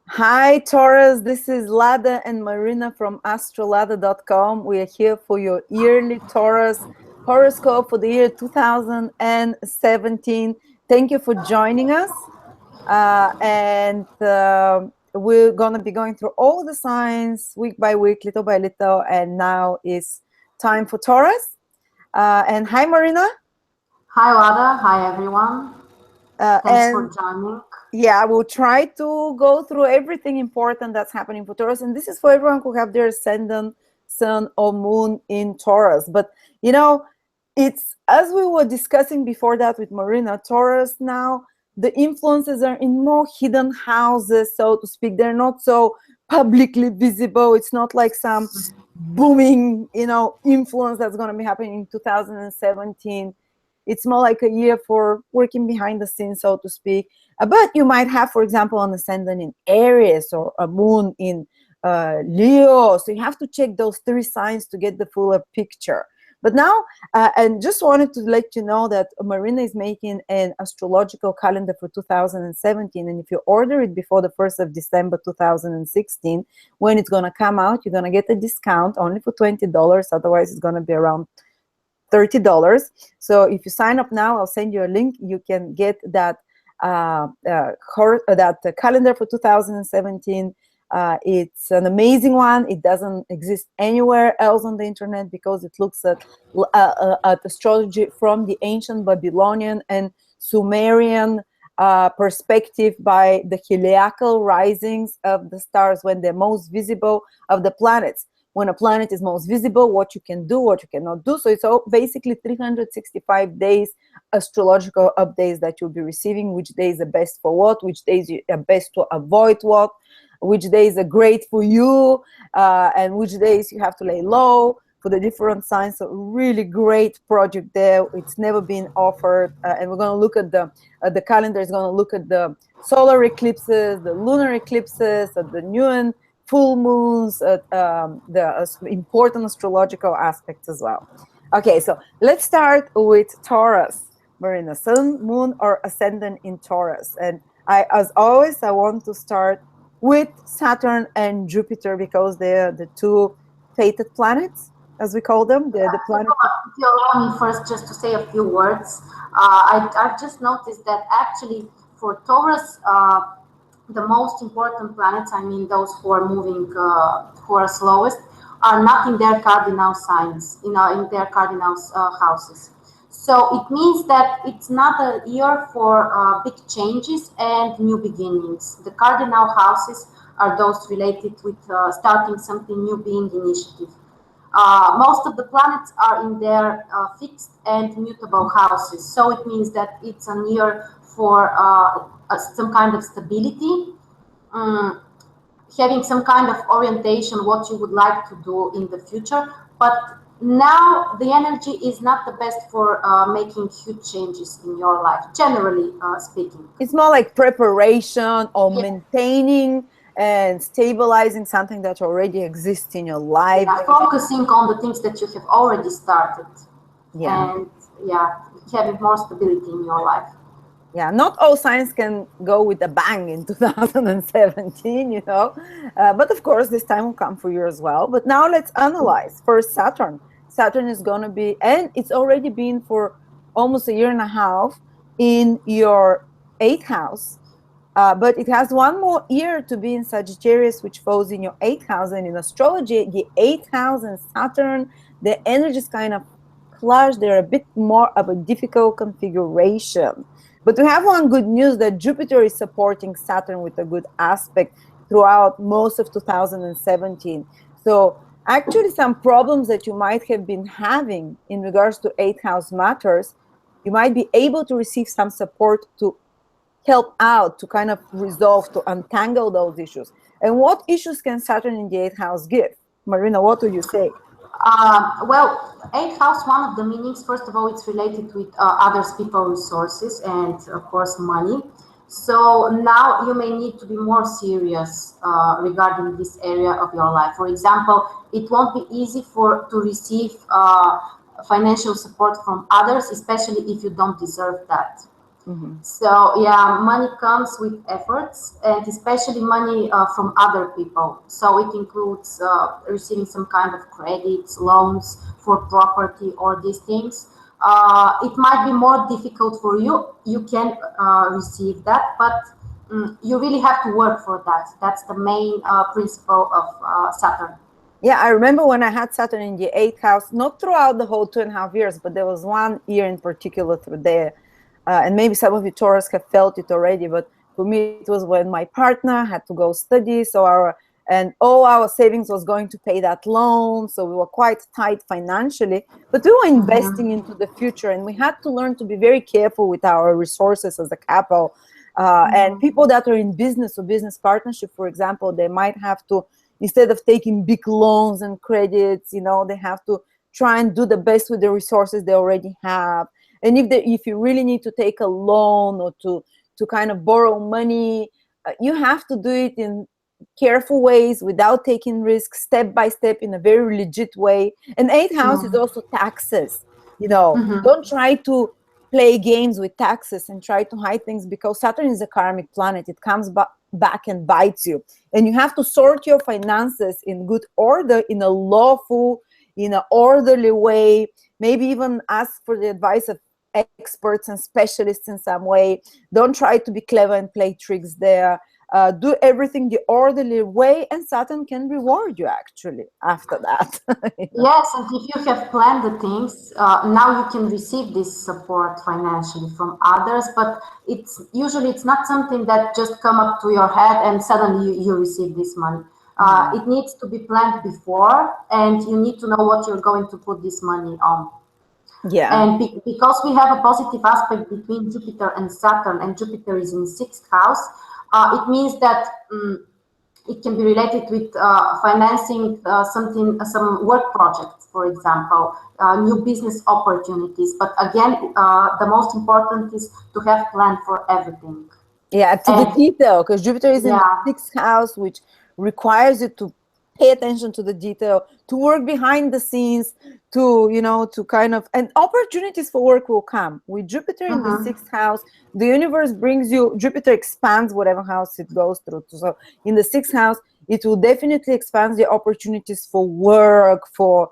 Hi, Taurus. This is Lada and Marina from Astrolada.com. We are here for your yearly Taurus horoscope for the year 2017. Thank you for joining us. And we're going to be going through all the signs week by week, little by little. And now is time for Taurus. And hi, Marina. Hi, Lada. Hi, everyone. Thanks for And joining. yeah, we'll try to go through everything important that's happening for Taurus. And this is for everyone who have their ascendant, sun, or moon in Taurus. But, it's as we were discussing before that with Marina, Taurus now, the influences are in more hidden houses, so to speak. They're not so publicly visible. It's not like some booming, influence that's going to be happening in 2017. It's more like a year for working behind the scenes, so to speak. But you might have, for example, an ascendant in Aries or a moon in Leo. So you have to check those three signs to get the fuller picture. But now, and just wanted to let you know that Marina is making an astrological calendar for 2017. And if you order it before the 1st of December 2016, when it's going to come out, you're going to get a discount only for $20. Otherwise, it's going to be around $30. So if you sign up now, I'll send you a link. You can get that calendar for 2017. It's an amazing one. It doesn't exist anywhere else on the internet because it looks at astrology from the ancient Babylonian and Sumerian perspective by the heliacal risings of the stars when they're most visible of the planets. When a planet is most visible, what you can do, what you cannot do. So it's all basically 365 days astrological updates that you'll be receiving, which days are best for what, which days are best to avoid what, which days are great for you, and which days you have to lay low for the different signs. So really great project there. It's never been offered. And we're going to look at the calendar is going to look at the solar eclipses, the lunar eclipses, at the new and full moons, the important astrological aspects as well. Okay, so let's start with Taurus, Marina, sun, moon, or ascendant in Taurus. And as always, I want to start with Saturn and Jupiter because they're the two fated planets, as we call them. They're the planet. If you allow me first just to say a few words, I've just noticed that actually for Taurus, the most important planets, I mean those who are moving, who are slowest, are not in their cardinal signs, in their cardinal houses. So it means that it's not a year for big changes and new beginnings. The cardinal houses are those related with starting something new, being initiative. Most of the planets are in their fixed and mutable houses. So it means that it's a year for some kind of stability, um, having some kind of orientation, what you would like to do in the future. But now the energy is not the best for making huge changes in your life, generally speaking. It's more like preparation or Yeah, maintaining and stabilizing something that already exists in your life. yeah, focusing on the things that you have already started, Yeah. and yeah, having more stability in your life. Yeah, not all signs can go with a bang in 2017, but of course, this time will come for you as well. But now let's analyze. First, Saturn. Saturn is going to be, and it's already been for almost a year and a half in your eighth house. But it has one more year to be in Sagittarius, which falls in your eighth house. And in astrology, the eighth house and Saturn, the energies kind of clash. They're a bit more of a difficult configuration. But we have one good news that Jupiter is supporting Saturn with a good aspect throughout most of 2017. So actually some problems that you might have been having in regards to eighth house matters, you might be able to receive some support to help out, to kind of resolve, to untangle those issues. And what issues can Saturn in the eighth house give? Marina, what do you say? Well, eighth house, one of the meanings, first of all, it's related with others, people, resources, and of course, money. So now you may need to be more serious regarding this area of your life. For example, it won't be easy to receive financial support from others, especially if you don't deserve that. Hmm. So yeah, money comes with efforts, and especially money from other people. So it includes receiving some kind of credits, loans for property, or these things. It might be more difficult for you. You can receive that, but you really have to work for that. That's the main principle of Saturn. Yeah, I remember when I had Saturn in the eighth house, not throughout the whole 2.5 years, but there was one year in particular through there. And maybe some of you Taurus have felt it already, but for me, it was when my partner had to go study. And all our savings was going to pay that loan. So we were quite tight financially, but we were investing Mhm. into the future. And we had to learn to be very careful with our resources as a couple. And Mhm. people that are in business or business partnership, for example, they might have to, instead of taking big loans and credits, they have to try and do the best with the resources they already have. And if you really need to take a loan or to kind of borrow money, you have to do it in careful ways without taking risks, step by step, in a very legit way. And eighth house is Mhm. also taxes. Mhm. Don't try to play games with taxes and try to hide things, because Saturn is a karmic planet. It comes back and bites you, and you have to sort your finances in good order, in a lawful, in an orderly way. Maybe even ask for the advice of experts and specialists in some way. Don't try to be clever and play tricks there. Do everything the orderly way, and Saturn can reward you actually after that. Yes, and if you have planned the things, now you can receive this support financially from others. But it's not something that just come up to your head and suddenly you receive this money. Mhm. It needs to be planned before, and you need to know what you're going to put this money on. Yeah. And because we have a positive aspect between Jupiter and Saturn, and Jupiter is in sixth house, it means that. It can be related with financing some work projects, for example, new business opportunities. But again, the most important is to have plan for everything. Yeah, to the And detail, because Jupiter is in the yeah, sixth house, which requires you to pay attention to the detail, to work behind the scenes, to kind of, and opportunities for work will come. With Jupiter in the mhm, sixth house, the universe brings you, Jupiter expands whatever house it goes through. So in the sixth house, it will definitely expand the opportunities for work, for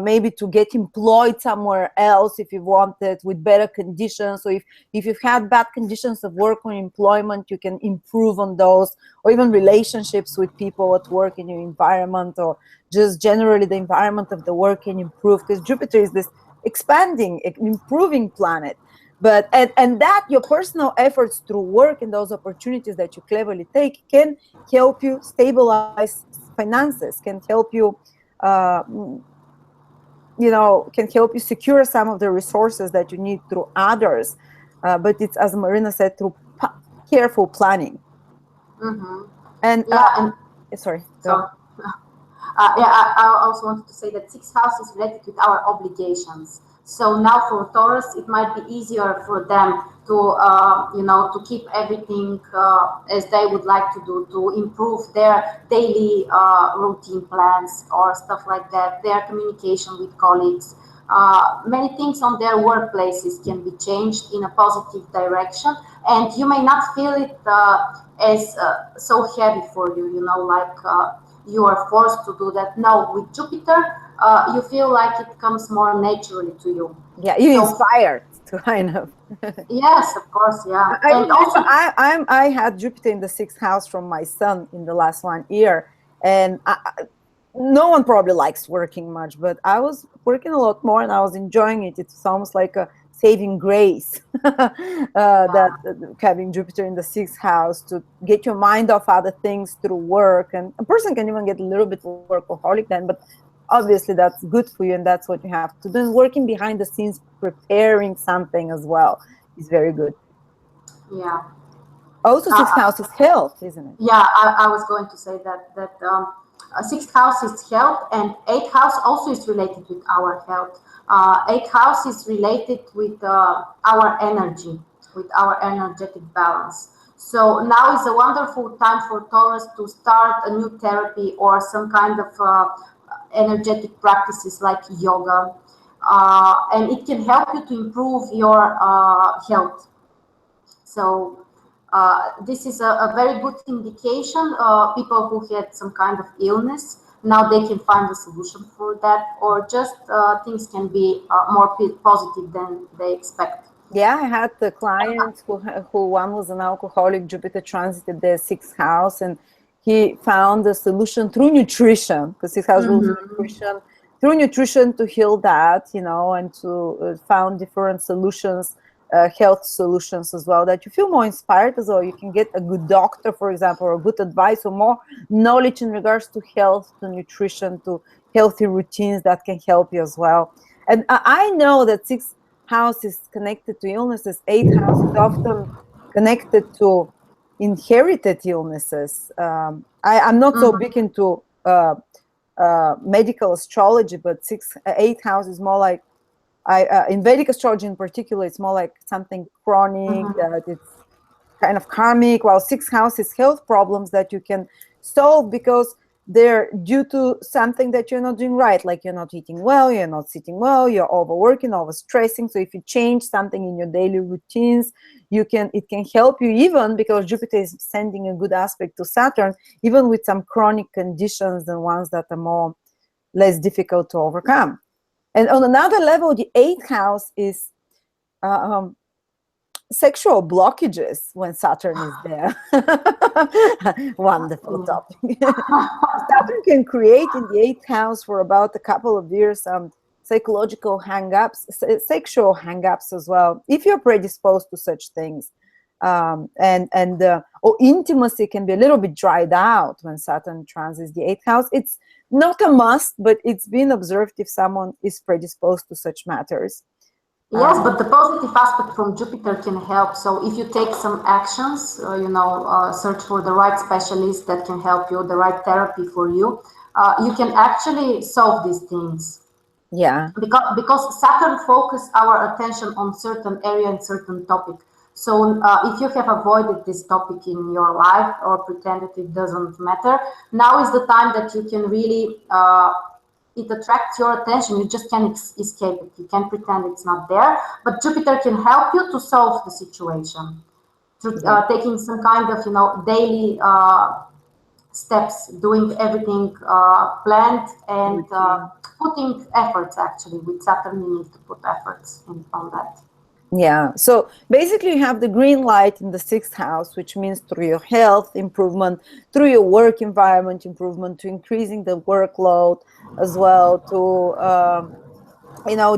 maybe to get employed somewhere else if you want it, with better conditions. So if you've had bad conditions of work or employment, you can improve on those, or even relationships with people at work in your environment, or just generally the environment of the work can improve, because Jupiter is this expanding, improving planet. But and that your personal efforts through work and those opportunities that you cleverly take can help you stabilize finances, can help you uh, can help you secure some of the resources that you need through others. But it's, as Marina said, through careful planning. mhm. And Yeah, and sorry, go. so yeah, I also wanted to say that sixth house is related with our obligations. So now for Taurus, it might be easier for them to, to keep everything as they would like to do, to improve their daily routine plans or stuff like that, their communication with colleagues. Many things on their workplaces can be changed in a positive direction, and you may not feel it as so heavy for you, like you are forced to do that. No, with Jupiter, you feel like it comes more naturally to you. Yeah, you So, inspired to kind of. yes, of course, yeah. I And remember also, I had Jupiter in the sixth house from my son in the last 1 year, and no one probably likes working much, but I was working a lot more and I was enjoying it. It's almost like a saving grace, that yeah, having Jupiter in the sixth house, to get your mind off other things through work. And a person can even get a little bit workaholic then, but obviously that's good for you and that's what you have to do. And working behind the scenes, preparing something as well, is very good. yeah. Also, sixth Uh, house is health, isn't it? yeah, I was going to say that sixth house is health, and eighth house also is related with our health. Eighth house is related with our energy, with our energetic balance. So now is a wonderful time for Taurus to start a new therapy or some kind of energetic practices like yoga, and it can help you to improve your health. So this is a very good indication. People who had some kind of illness, now they can find a solution for that, or just things can be more positive than they expect. Yeah, I had the clients who one was an alcoholic. Jupiter transited their sixth house, and he found a solution through nutrition, because sixth house rules nutrition, through nutrition to heal that, and to found different solutions, health solutions as well, that you feel more inspired as well. You can get a good doctor, for example, or good advice, or more knowledge in regards to health, to nutrition, to healthy routines that can help you as well. And I know that sixth house is connected to illnesses. Eighth house is often connected to inherited illnesses. I'm not so big into medical astrology, but eighth house is more like, in Vedic astrology in particular, it's more like something chronic, that it's kind of karmic, while sixth house is health problems that you can solve because they're due to something that you're not doing right, like you're not eating well, you're not sitting well, you're overworking, overstressing. So if you change something in your daily routines, it can help you, even because Jupiter is sending a good aspect to Saturn, even with some chronic conditions, the ones that are less difficult to overcome. And on another level, the eighth house is sexual blockages when Saturn is there. Wonderful topic. Saturn can create in the eighth house for about a couple of years psychological hang-ups, sexual hang-ups as well, if you're predisposed to such things. Or intimacy can be a little bit dried out when Saturn transits the eighth house. It's not a must, but it's been observed if someone is predisposed to such matters. Yes, but the positive aspect from Jupiter can help. So if you take some actions, search for the right specialist that can help you, the right therapy for you, you can actually solve these things. Yeah. Because Saturn focuses our attention on certain area and certain topic. So if you have avoided this topic in your life or pretended it doesn't matter, now is the time that you can really it attracts your attention. You just can't escape it. You can't pretend it's not there. But Jupiter can help you to solve the situation through taking some kind of daily steps, doing everything planned, and putting efforts. Actually, with Saturn, you need to put efforts on that. Yeah, so basically you have the green light in the sixth house, which means through your health improvement, through your work environment improvement, to increasing the workload as well, to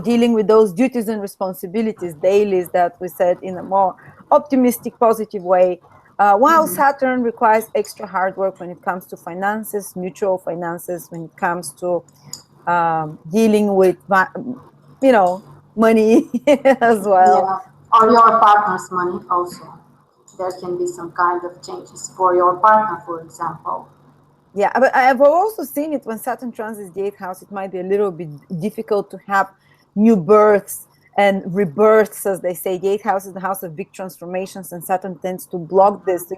dealing with those duties and responsibilities, dailies that we said, in a more optimistic, positive way. While Saturn requires extra hard work when it comes to finances, mutual finances, when it comes to dealing with, money as well. Yeah, or your partner's money also. There can be some kind of changes for your partner, for example. Yeah, but I've also seen it when Saturn transits the eighth house. It might be a little bit difficult to have new births and rebirths, as they say. The eighth house is the house of big transformations, and Saturn tends to block this. So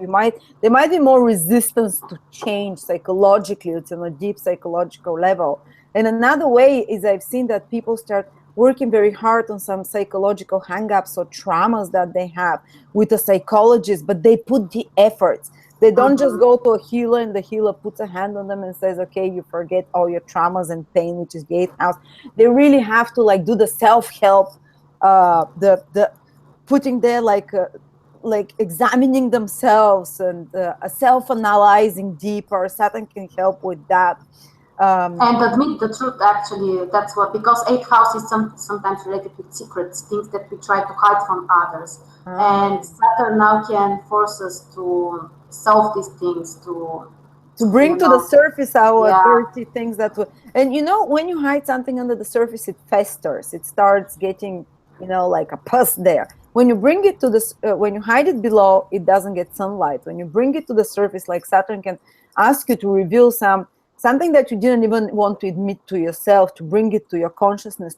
there might be more resistance to change psychologically. It's on a deep psychological level. And another way is I've seen that people start working very hard on some psychological hang-ups or traumas that they have with a psychologist, but they put the efforts. They don't just go to a healer and the healer puts a hand on them and says, okay, you forget all your traumas and pain, which is the eighth house. They really have to do the self-help, the putting there like examining themselves and self-analyzing deeper. Saturn can help with that. And admit the truth, actually, that's what, because eighth house is sometimes related with secrets, things that we try to hide from others. And Saturn now can force us to solve these things, to bring to the surface our dirty things and when you hide something under the surface, it festers. It starts getting, like a pus there. When you bring it to when you hide it below, it doesn't get sunlight. When you bring it to the surface, like Saturn can ask you to reveal something that you didn't even want to admit to yourself, to bring it to your consciousness,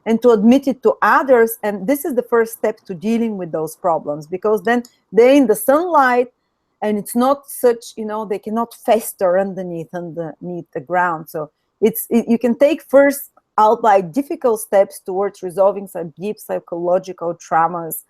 and to admit it to others. And this is the first step to dealing with those problems, because then they're in the sunlight, and it's not such, they cannot fester underneath the ground. So you can take first out by difficult steps towards resolving some deep psychological traumas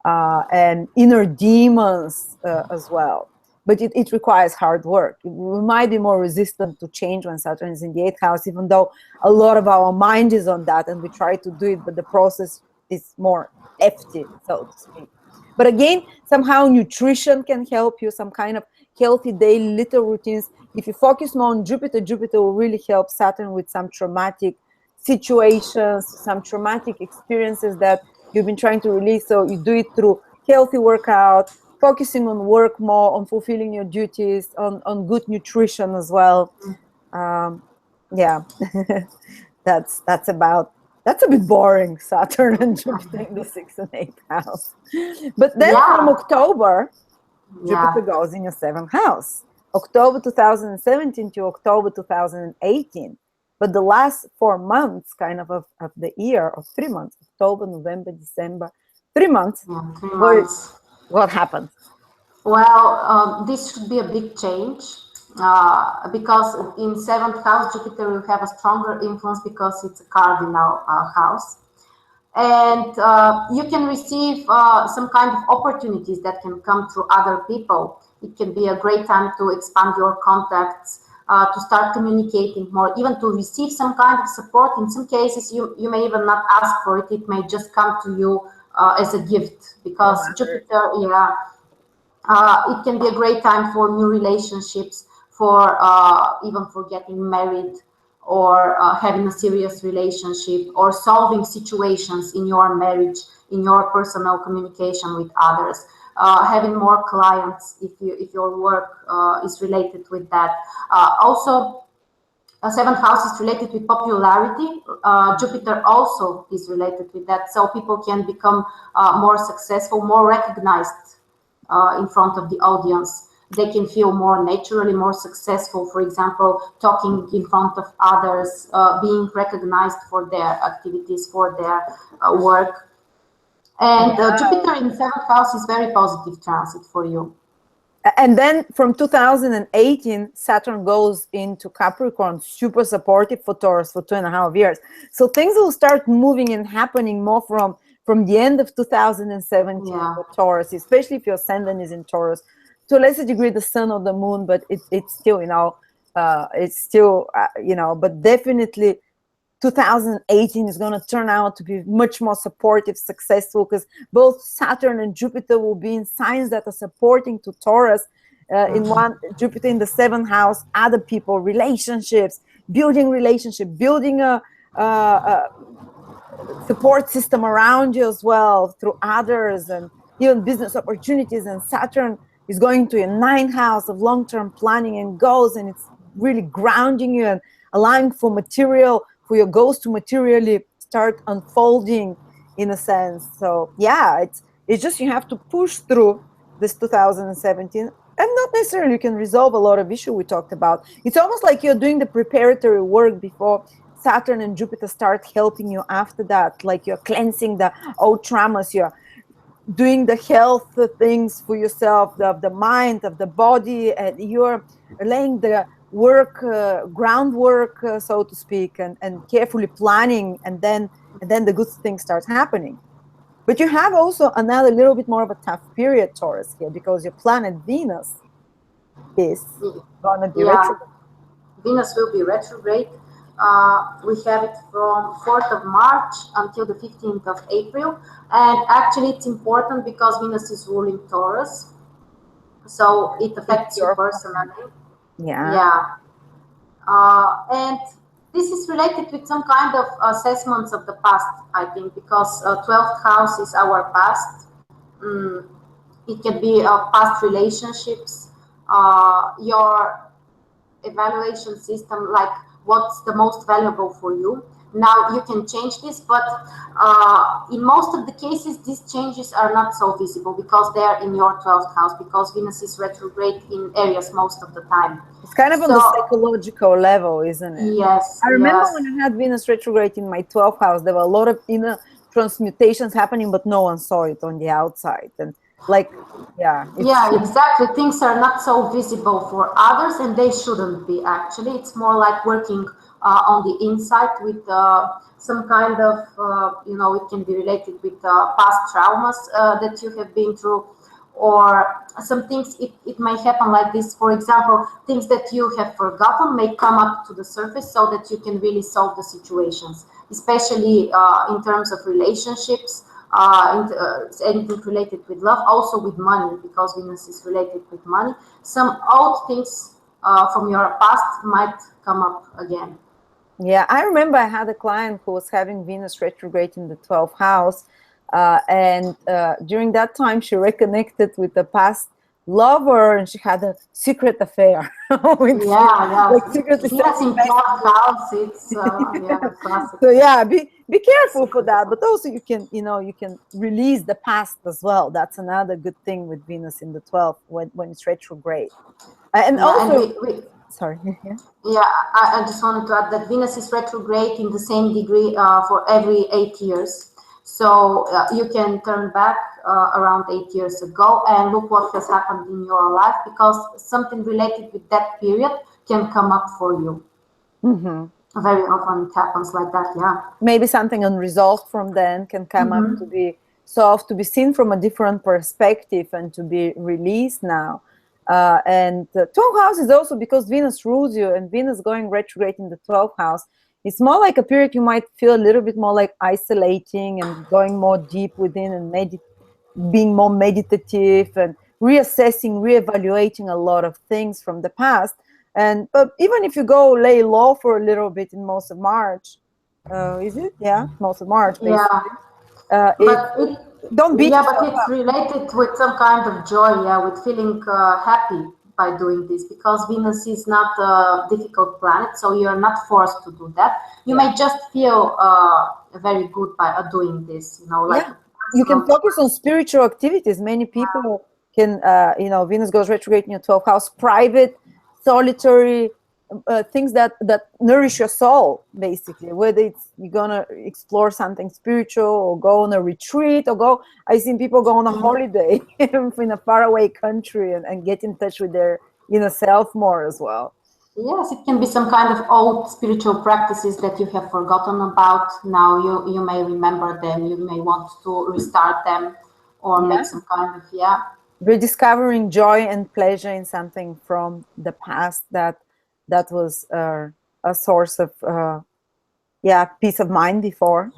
and inner demons as well. But it requires hard work. We might be more resistant to change when Saturn is in the 8th house, even though a lot of our mind is on that and we try to do it, but the process is more hefty, so to speak. But again, somehow nutrition can help you, some kind of healthy daily little routines. If you focus more on Jupiter, Jupiter will really help Saturn with some traumatic situations, some traumatic experiences that you've been trying to release. So you do it through healthy workout, focusing on work more, on fulfilling your duties, on good nutrition as well. Yeah, that's a bit boring, Saturn and Jupiter in the 6th and 8th house. But then from October, Jupiter goes in your 7th house. October 2017 to October 2018. But the last 4 months, kind of the year, or 3 months, October, November, December, 3 months. Yeah, 3 months. What happened? Well, this should be a big change because in 7th house, Jupiter will have a stronger influence because it's a cardinal house. And you can receive some kind of opportunities that can come through other people. It can be a great time to expand your contacts, to start communicating more, even to receive some kind of support. In some cases, you may even not ask for it. It may just come to you as a gift because Jupiter, it can be a great time for new relationships, for even for getting married, or having a serious relationship, or solving situations in your marriage, in your personal communication with others, having more clients if your work is related with that. Also, 7th house is related with popularity. Jupiter also is related with that, so people can become more successful, more recognized in front of the audience. They can feel more naturally, more successful, for example, talking in front of others, being recognized for their activities, for their work. And Jupiter in 7th house is very positive transit for you. And then from 2018, Saturn goes into Capricorn, super supportive for Taurus for 2.5 years. So things will start moving and happening more from the end of 2017 for Taurus, especially if your ascendant is in Taurus. To a lesser degree, the sun or the moon, but it's still, but definitely 2018 is going to turn out to be much more supportive, successful, because both Saturn and Jupiter will be in signs that are supporting to Taurus. Jupiter in the 7th house, other people, relationships, building a support system around you as well through others, and even business opportunities. And Saturn is going to your 9th house of long-term planning and goals, and it's really grounding you and allowing for your goals to materially start unfolding in a sense. So yeah, it's just you have to push through this 2017, and not necessarily you can resolve a lot of issues we talked about. It's almost like you're doing the preparatory work before Saturn and Jupiter start helping you after that, like you're cleansing the old traumas, you're doing the health things for yourself, of the mind, of the body, and you're laying the groundwork, so to speak, and carefully planning, and then the good things start happening. But you have also another little bit more of a tough period, Taurus, here, because your planet Venus is going to be retrograde. Venus will be retrograde. We have it from 4th of March until the 15th of April. And actually, it's important because Venus is ruling Taurus. So it affects you personally. And this is related with some kind of assessments of the past, I think, because 12th house is our past. It can be past relationships, your evaluation system, like what's the most valuable for you. Now you can change this, but in most of the cases, these changes are not so visible because they are in your 12th house, because Venus is retrograde in Aries most of the time. It's kind of on the psychological level, isn't it? Yes. I remember when I had Venus retrograde in my 12th house, there were a lot of inner transmutations happening, but no one saw it on the outside. And exactly. Things are not so visible for others, and they shouldn't be. Actually, it's more like working on the inside with some kind of, it can be related with past traumas that you have been through, or some things. It might happen like this. For example, things that you have forgotten may come up to the surface so that you can really solve the situations, especially in terms of relationships, anything related with love, also with money, because Venus is related with money. Some old things from your past might come up again. Yeah, I remember I had a client who was having Venus retrograde in the 12th house. And during that time, she reconnected with the past lover, and she had a secret affair with like secretly Venus in 12th house, it's classic. So yeah, be careful for that, but also you can release the past as well. That's another good thing with Venus in the 12th when it's retrograde. And also, sorry. Yeah, I just wanted to add that Venus is retrograde in the same degree for every 8 years. So you can turn back around 8 years ago and look what has happened in your life, because something related with that period can come up for you. Mm-hmm. Very often it happens like that, yeah. Maybe something unresolved from then can come up to be solved, to be seen from a different perspective, and to be released now. And the 12th house is also because Venus rules you, and Venus going retrograde in the 12th house. It's more like a period you might feel a little bit more like isolating and going more deep within, and being more meditative and reassessing, reevaluating a lot of things from the past. But even if you go lay low for a little bit in most of March, is it? Yeah, most of March, basically. Yeah. Don't beat yourself but it's related with some kind of joy, with feeling happy by doing this, because Venus is not a difficult planet, so you're not forced to do that. You may just feel very good by doing this, you can focus on spiritual activities. Many people can, Venus goes retrograde in your 12th house, private, solitary things that nourish your soul, basically, whether it's you're gonna explore something spiritual, or go on a retreat, or I've seen people go on a holiday in a faraway country and get in touch with their inner self more as well. Yes, it can be some kind of old spiritual practices that you have forgotten about. Now you may remember them, you may want to restart them, or make some kind of rediscovering joy and pleasure in something from the past that was a source of peace of mind before.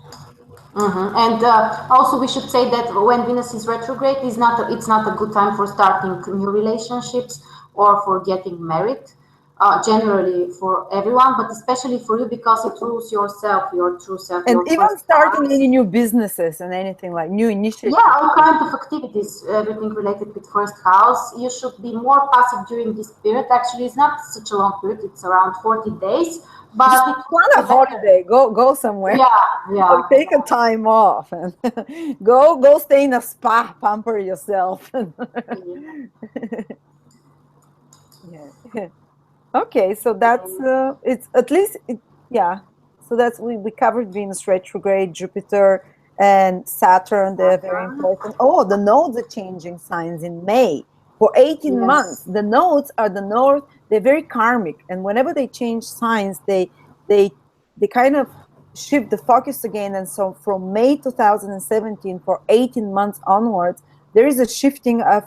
And also we should say that when Venus is retrograde, it's not a good time for starting new relationships or for getting married. Generally for everyone, but especially for you, because it rules yourself, your true self. And even starting any new businesses and anything like new initiatives. Yeah, all kinds of activities, everything related with first house. You should be more passive during this period. Actually, it's not such a long period. It's around 40 days. But it's not a holiday. Go somewhere. Yeah. Or take a time off and go stay in a spa, pamper yourself. Okay, so that's it's at least so that's we covered Venus retrograde, Jupiter and Saturn. They're very important. Oh, the nodes are changing signs in May for 18 months. The nodes are the north. They're very karmic, and whenever they change signs, they kind of shift the focus again. And so from May 2017 for 18 months onwards, there is a shifting of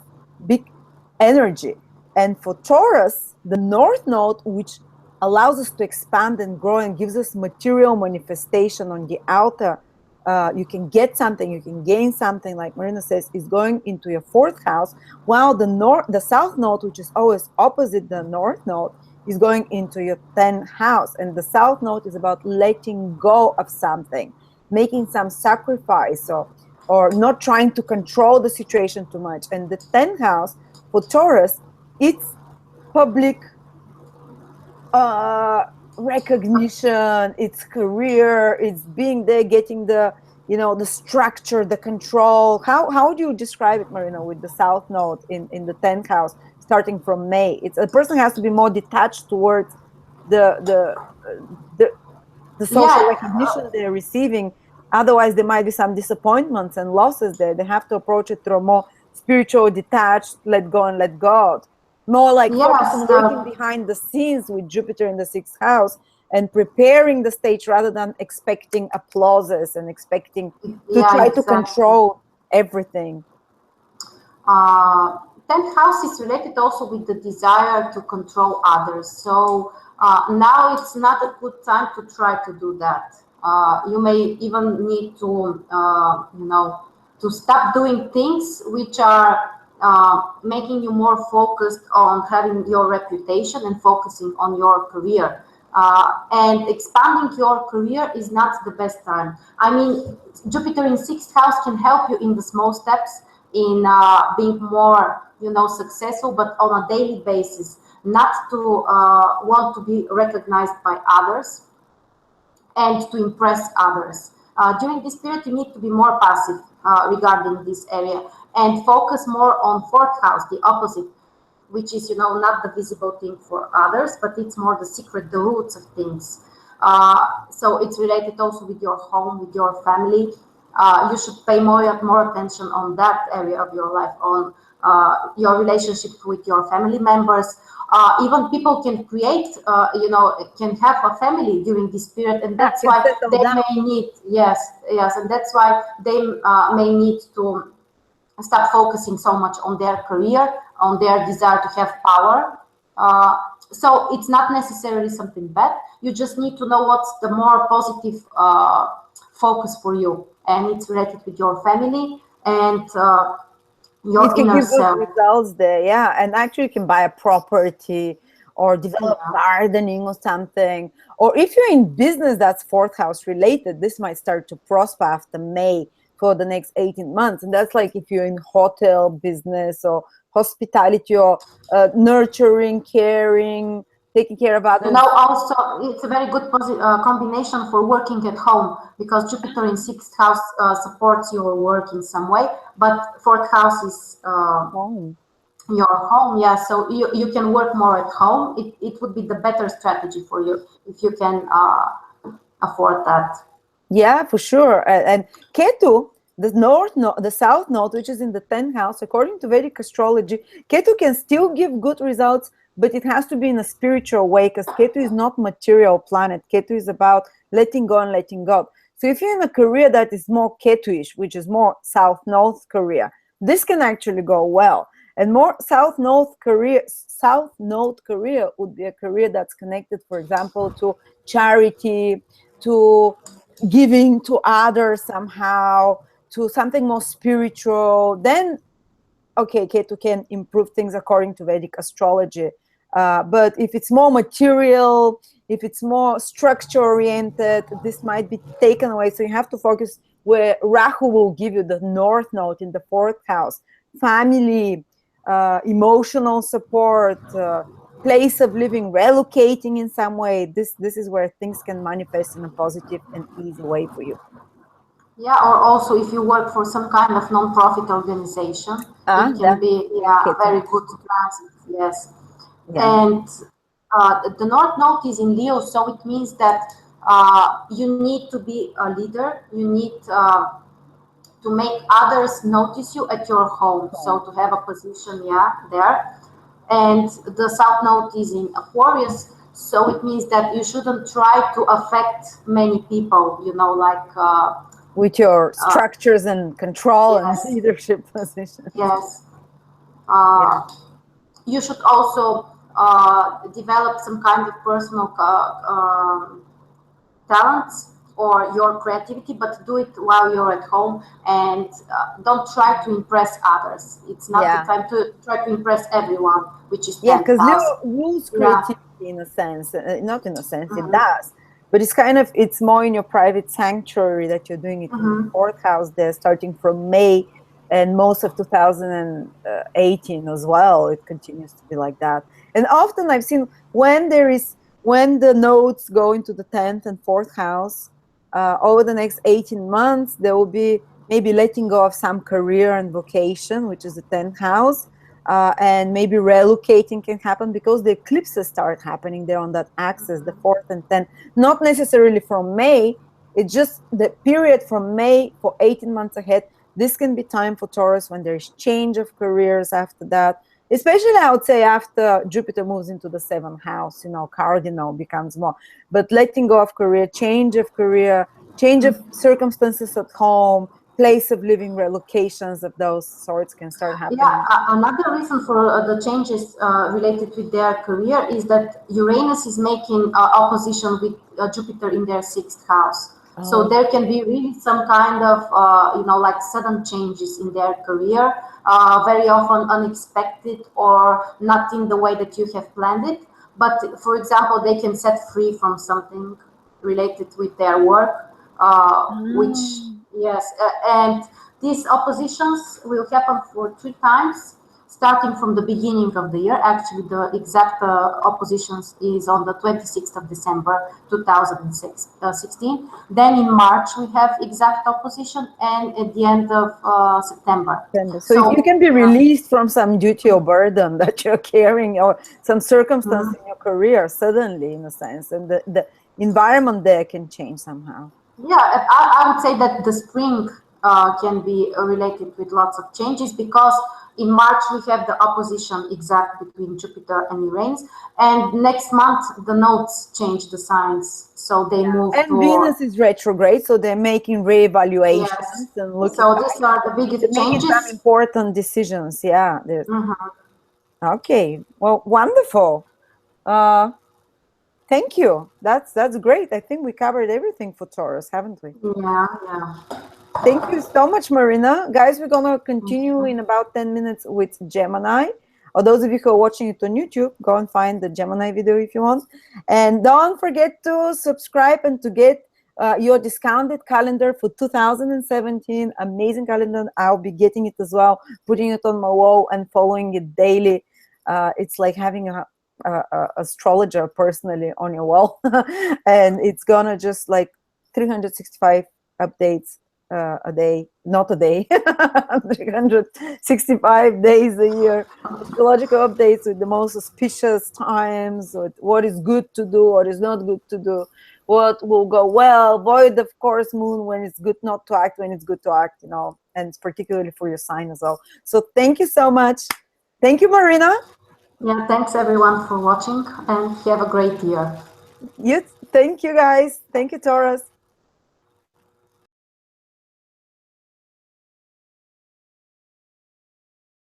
big energy. And for Taurus, the North Node, which allows us to expand and grow and gives us material manifestation on the outer, you can get something, you can gain something, like Marina says, is going into your 4th house, while the South Node, which is always opposite the North Node, is going into your 10th house. And the South Node is about letting go of something, making some sacrifice, or not trying to control the situation too much. And the 10th house for Taurus, it's public recognition, it's career, it's being there, getting the structure, the control. How do you describe it, Marina, with the South Node in the 10th house starting from May? It's a person has to be more detached towards the social recognition they're receiving. Otherwise, there might be some disappointments and losses there. They have to approach it through a more spiritual, detached, let go and let God. More like focus on working behind the scenes with Jupiter in the 6th house and preparing the stage rather than expecting applauses and expecting to Yeah, try to exactly. control everything. 10th house is related also with the desire to control others. So now it's not a good time to try to do that. You may even need to, to stop doing things which are making you more focused on having your reputation and focusing on your career. And expanding your career is not the best time. I mean, Jupiter in sixth house can help you in the small steps in being more, successful, but on a daily basis, not to want to be recognized by others and to impress others. During this period, you need to be more passive regarding this area and focus more on fourth house, the opposite, which is, not the visible thing for others, but it's more the secret, the roots of things. So it's related also with your home, with your family. You should pay more attention on that area of your life, on your relationship with your family members. Even people can create, can have a family during this period, and that's Can why settle they down. may need, yes, and that's why they may need to start focusing so much on their career, on their desire to have power. So it's not necessarily something bad. You just need to know what's the more positive focus for you, and it's related with your family and It your can inner give good self. results there, yeah. And actually, you can buy a property or develop Yeah. gardening or something. Or if you're in business that's fourth house related, this might start to prosper after May for the next 18 months. And that's like if you're in hotel business or hospitality or nurturing, caring, taking care of others. Also, it's a very good combination for working at home because Jupiter in sixth house supports your work in some way, but fourth house is Home. your home. Yeah, so you can work more at home. It would be the better strategy for you if you can afford that. Yeah, for sure. And Ketu, the south node, which is in the 10th house, according to Vedic astrology, Ketu can still give good results, but it has to be in a spiritual way because Ketu is not material planet. Ketu is about letting go and letting go. So if you're in a career that is more Ketu-ish, which is more south-north career, this can actually go well. And more south-north career would be a career that's connected, for example, to charity, to giving to others somehow, to something more spiritual. Then okay, Ketu can improve things according to Vedic astrology. But if it's more material, if it's more structure oriented, this might be taken away. So you have to focus where Rahu will give you the north node in the fourth house, family, emotional support, place of living, relocating in some way. This is where things can manifest in a positive and easy way for you. Yeah, or also if you work for some kind of non-profit organization, it can be very good transit. Yes, Yeah. and the North Node is in Leo, so it means that you need to be a leader. You need to make others notice you at your home. So to have a position, there. And the South Node is in Aquarius, so it means that you shouldn't try to affect many people. With your structures and control and Yes, leadership positions. yes. Yeah. You should also develop some kind of personal talents or your creativity, but do it while you're at home and don't try to impress others. It's not the time to try to impress everyone, which is 10th because Leo house. rules Yeah. creativity in a sense, not in a sense, it does, but it's more in your private sanctuary that you're doing it in the fourth house there, starting from May and most of 2018 as well. It continues to be like that. And often I've seen when the nodes go into the 10th and fourth house, over the next 18 months, there will be maybe letting go of some career and vocation, which is the 10th house. And maybe relocating can happen because the eclipses start happening there on that axis, the 4th and 10th, not necessarily from May. It's just the period from May for 18 months ahead. This can be time for Taurus when there's change of careers after that. especially I would say after Jupiter moves into the 7th house, cardinal becomes more, but letting go of career, change of circumstances at home, place of living, relocations of those sorts can start happening. Yeah, another reason for the changes related with their career is that Uranus is making opposition with Jupiter in their 6th house. So there can be really some kind of, like sudden changes in their career, very often unexpected or not in the way that you have planned it. But for example, they can set free from something related with their work, which, yes, and these oppositions will happen for 3 times, starting from the beginning of the year. Actually, the exact oppositions is on the 26th of December 2016. Then in March, we have exact opposition, and at the end of September. So if you can be released from some duty or burden that you're carrying, or some circumstance in your career suddenly, in a sense, and the environment there can change somehow. Yeah, I would say that the spring can be related with lots of changes, because in March we have the opposition exact between Jupiter and Uranus, and next month the nodes change the signs, so they move. And Venus is retrograde, so they're making reevaluations and looking. So these are the biggest changes. Some important decisions. Yeah. Okay. Well, wonderful. Thank you. That's great. I think we covered everything for Taurus, haven't we? Yeah. Thank you so much, Marina. Guys, we're going to continue in about 10 minutes with Gemini. Or those of you who are watching it on YouTube, go and find the Gemini video if you want. And don't forget to subscribe and to get your discounted calendar for 2017. Amazing calendar. I'll be getting it as well, putting it on my wall and following it daily. It's like having a astrologer personally on your wall. And it's going to just like 365 updates a day, not a day, 365 days a year, astrological updates with the most auspicious times, with what is good to do, what is not good to do, what will go well, void of course moon, when it's good not to act, when it's good to act, and it's particularly for your sign as well. So thank you so much. Thank you, Marina. Yeah, thanks everyone for watching, and have a great year. Thank you, guys. Thank you, Taurus.